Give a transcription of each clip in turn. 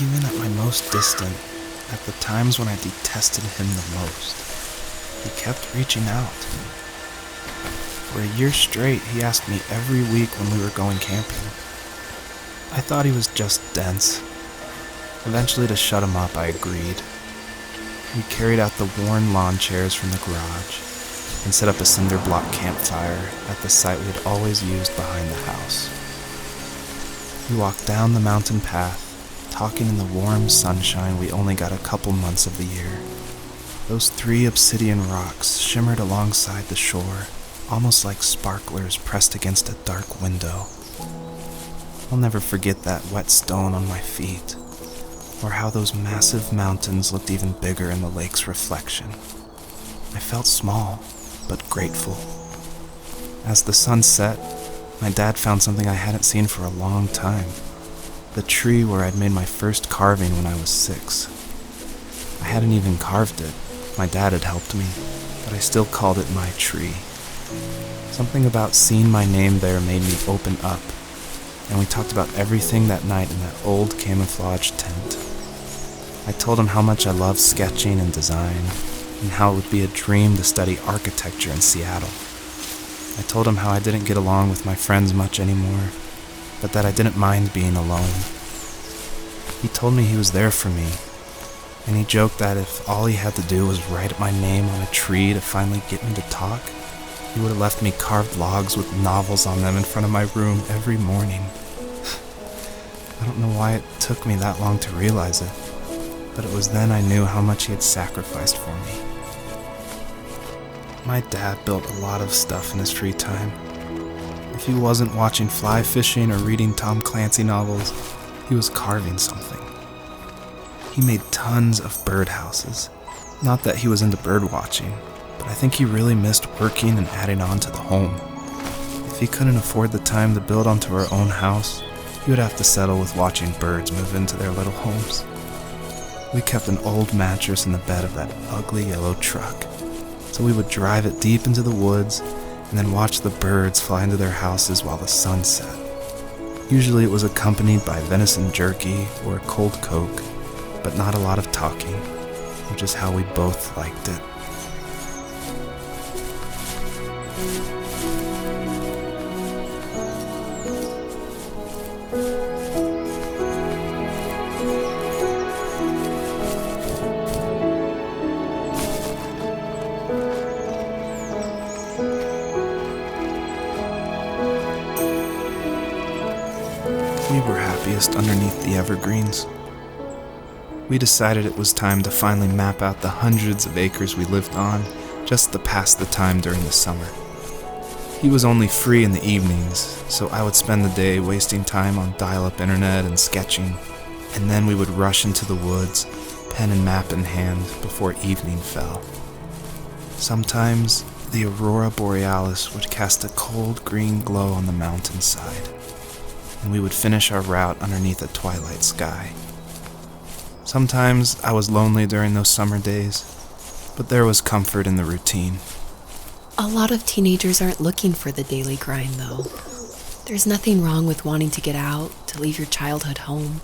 Even at my most distant, at the times when I detested him the most, he kept reaching out. For a year straight, he asked me every week when we were going camping. I thought he was just dense. Eventually, to shut him up, I agreed. We carried out the worn lawn chairs from the garage and set up a cinder block campfire at the site we had always used behind the house. We walked down the mountain path, talking in the warm sunshine we only got a couple months of the year. Those 3 obsidian rocks shimmered alongside the shore, almost like sparklers pressed against a dark window. I'll never forget that wet stone on my feet, or how those massive mountains looked even bigger in the lake's reflection. I felt small, but grateful. As the sun set, my dad found something I hadn't seen for a long time. The tree where I'd made my first carving when I was 6. I hadn't even carved it. My dad had helped me, but I still called it my tree. Something about seeing my name there made me open up, and we talked about everything that night in that old camouflage tent. I told him how much I loved sketching and design, and how it would be a dream to study architecture in Seattle. I told him how I didn't get along with my friends much anymore, but that I didn't mind being alone. He told me he was there for me, and he joked that if all he had to do was write my name on a tree to finally get me to talk, he would have left me carved logs with novels on them in front of my room every morning. I don't know why it took me that long to realize it, but it was then I knew how much he had sacrificed for me. My dad built a lot of stuff in his free time. If he wasn't watching fly fishing or reading Tom Clancy novels, he was carving something. He made tons of birdhouses. Not that he was into bird watching, but I think he really missed working and adding on to the home. If he couldn't afford the time to build onto our own house, he would have to settle with watching birds move into their little homes. We kept an old mattress in the bed of that ugly yellow truck, so we would drive it deep into the woods and then watch the birds fly into their houses while the sun set. Usually it was accompanied by venison jerky or a cold Coke, but not a lot of talking, which is how we both liked it. We were happiest underneath the evergreens. We decided it was time to finally map out the hundreds of acres we lived on just to pass the time during the summer. He was only free in the evenings, so I would spend the day wasting time on dial-up internet and sketching, and then we would rush into the woods, pen and map in hand, before evening fell. Sometimes the aurora borealis would cast a cold green glow on the mountainside, and we would finish our route underneath a twilight sky. Sometimes I was lonely during those summer days, but there was comfort in the routine. A lot of teenagers aren't looking for the daily grind, though. There's nothing wrong with wanting to get out, to leave your childhood home.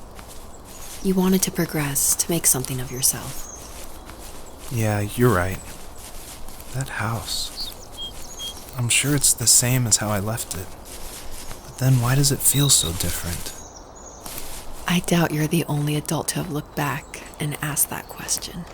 You wanted to progress, to make something of yourself. Yeah, you're right. That house. I'm sure it's the same as how I left it. But then why does it feel so different? I doubt you're the only adult to have looked back and asked that question.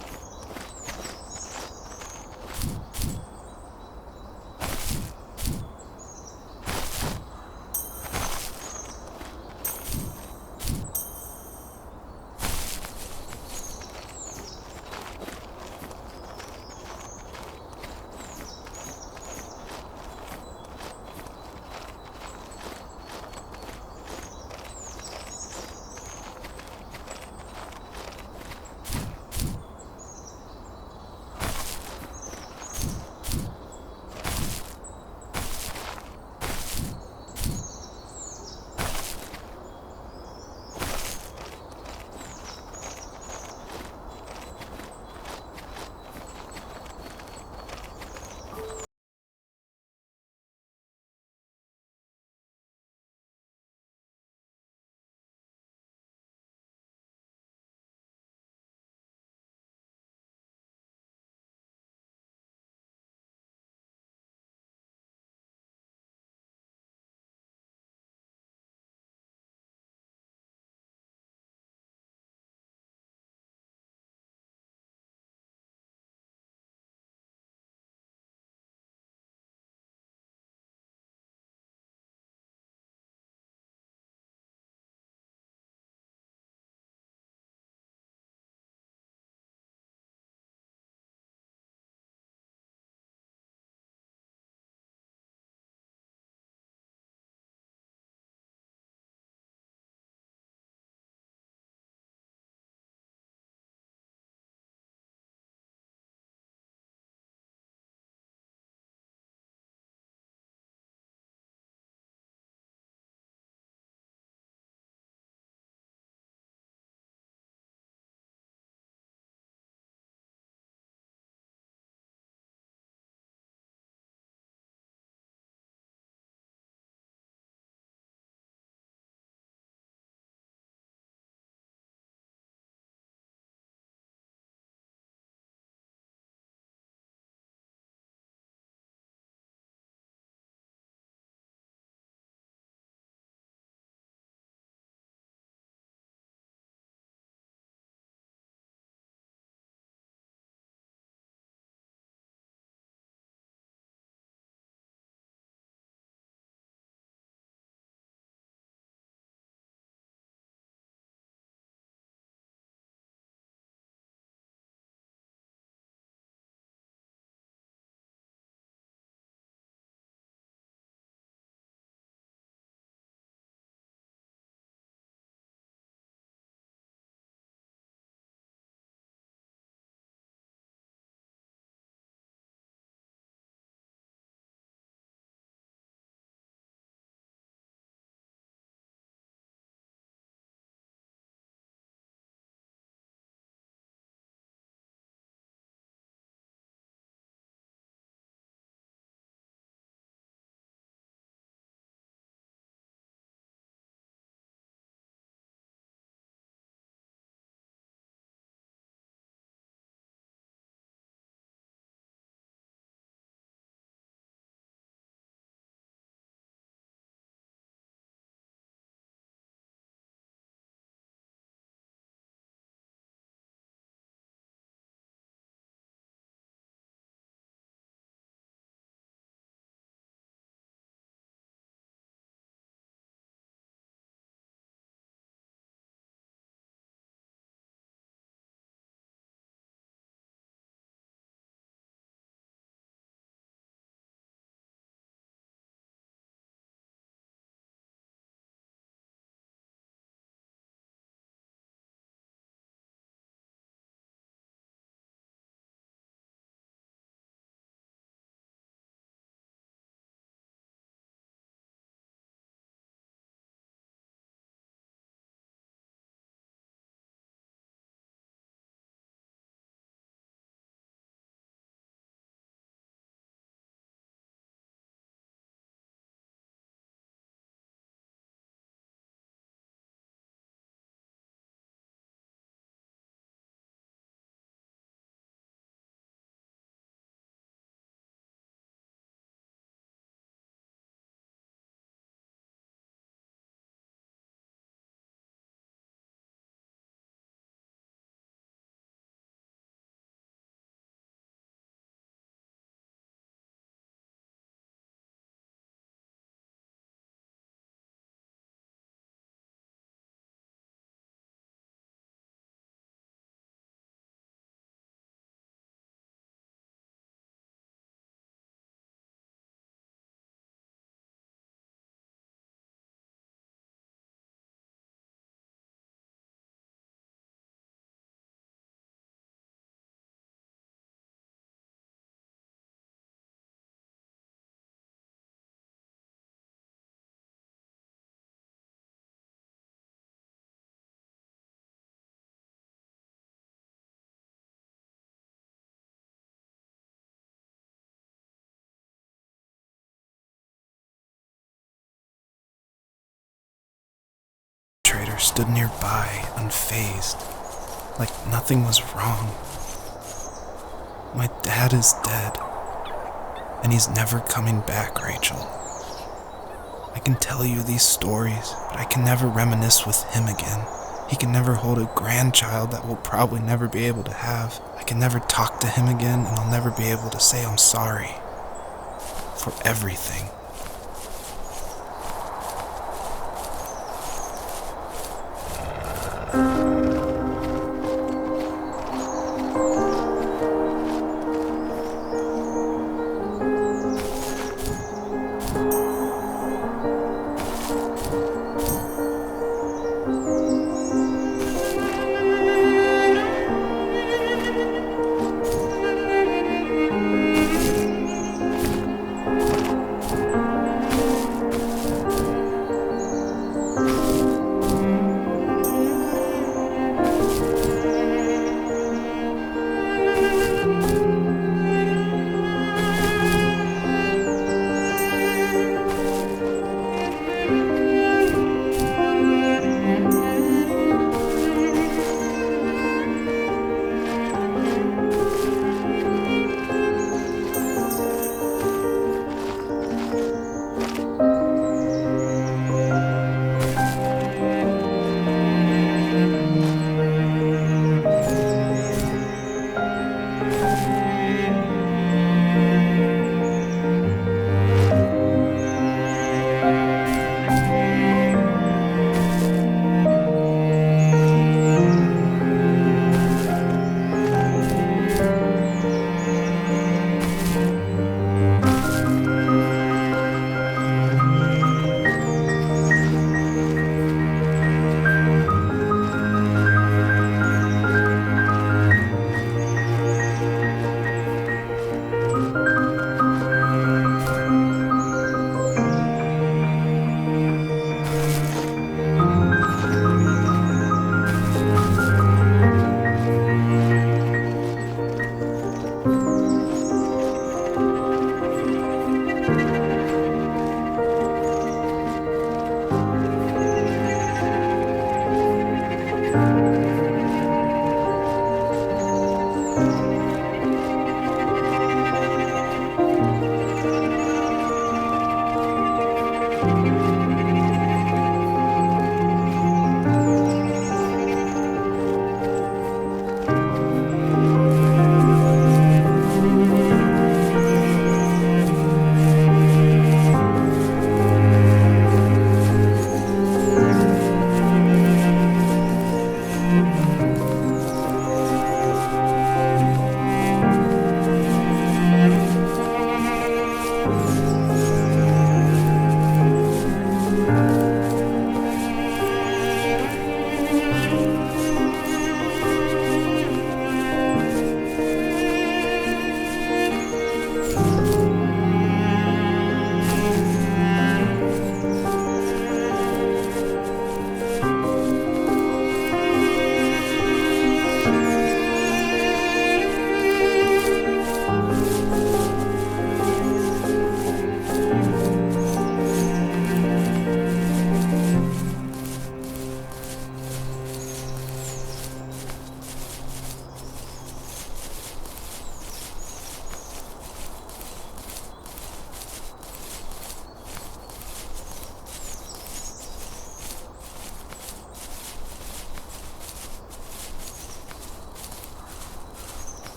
sister stood nearby, unfazed, like nothing was wrong. My dad is dead, and he's never coming back, Rachel. I can tell you these stories, but I can never reminisce with him again. He can never hold a grandchild that we'll probably never be able to have. I can never talk to him again, and I'll never be able to say I'm sorry for everything.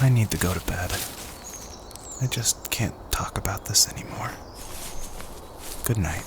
I need to go to bed. I just can't talk about this anymore. Good night.